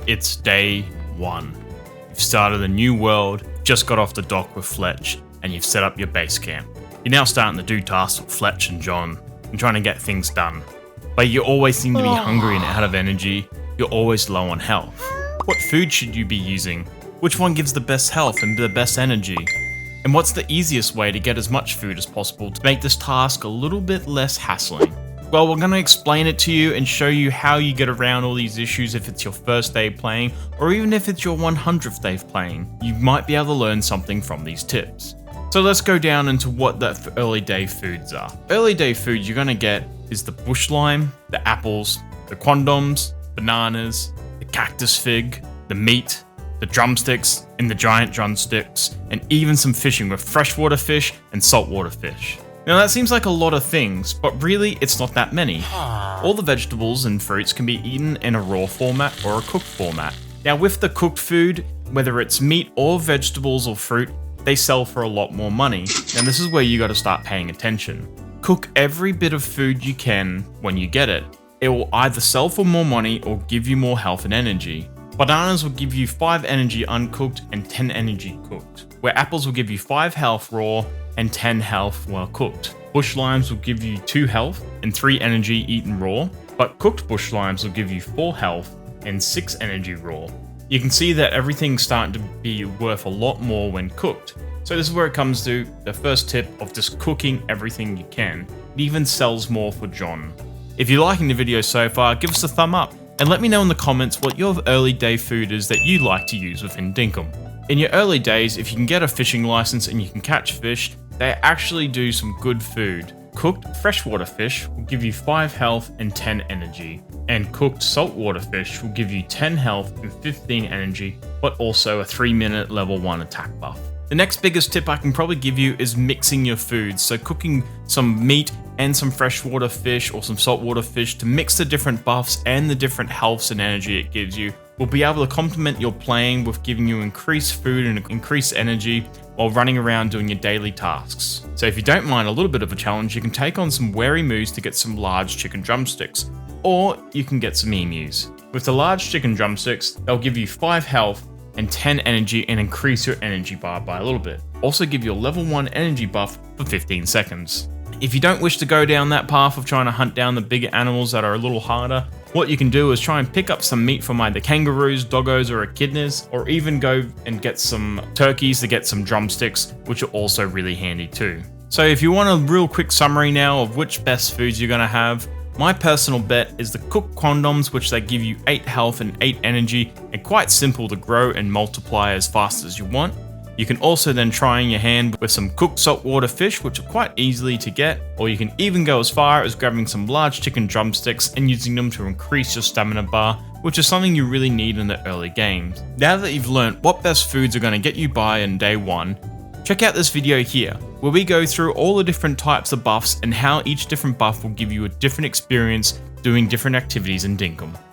it's day 1. You've started a new world, just got off the dock with Fletch, and you've set up your base camp. You're now starting to do tasks with Fletch and John, and trying to get things done. But you always seem to be hungry and out of energy, you're always low on health. What food should you be using? Which one gives the best health and the best energy? And what's the easiest way to get as much food as possible to make this task a little bit less hassling? Well, we're going to explain it to you and show you how you get around all these issues if it's your first day playing, or even if it's your 100th day playing. You might be able to learn something from these tips. So let's go down into what the early day foods are. Early day food you're going to get is the bush lime, the apples, the condoms, bananas, the cactus fig, the meat, the drumsticks and the giant drumsticks, and even some fishing with freshwater fish and saltwater fish. Now that seems like a lot of things, but really it's not that many. All the vegetables and fruits can be eaten in a raw format or a cooked format. Now with the cooked food, whether it's meat or vegetables or fruit, they sell for a lot more money, and this is where you gotta start paying attention. Cook every bit of food you can when you get it. It will either sell for more money or give you more health and energy. Bananas will give you 5 energy uncooked and 10 energy cooked, where apples will give you 5 health raw and 10 health well cooked. Bush limes will give you 2 health and 3 energy eaten raw, but cooked bush limes will give you 4 health and 6 energy raw. You can see that everything's starting to be worth a lot more when cooked. So this is where it comes to the first tip of just cooking everything you can. It even sells more for John. If you're liking the video so far, give us a thumb up and let me know in the comments what your early day food is that you like to use within Dinkum. In your early days, if you can get a fishing license and you can catch fish, they actually do some good food. Cooked freshwater fish will give you 5 health and 10 energy, and cooked saltwater fish will give you 10 health and 15 energy, but also a 3-minute level 1 attack buff. The next biggest tip I can probably give you is mixing your foods, so cooking some meat and some freshwater fish or some saltwater fish to mix the different buffs and the different healths and energy it gives you will be able to complement your playing with giving you increased food and increased energy while running around doing your daily tasks. So if you don't mind a little bit of a challenge, you can take on some wary moves to get some large chicken drumsticks, or you can get some emus. With the large chicken drumsticks, they'll give you 5 health and 10 energy and increase your energy bar by a little bit. Also give you a level 1 energy buff for 15 seconds. If you don't wish to go down that path of trying to hunt down the bigger animals that are a little harder, what you can do is try and pick up some meat from either kangaroos, doggos, or echidnas, or even go and get some turkeys to get some drumsticks, which are also really handy too. So if you want a real quick summary now of which best foods you're going to have, my personal bet is the cooked condoms, which they give you 8 health and 8 energy, and quite simple to grow and multiply as fast as you want. You can also then try in your hand with some cooked saltwater fish, which are quite easily to get, or you can even go as far as grabbing some large chicken drumsticks and using them to increase your stamina bar, which is something you really need in the early games. Now that you've learnt what best foods are going to get you by in day 1, check out this video here, where we go through all the different types of buffs and how each different buff will give you a different experience doing different activities in Dinkum.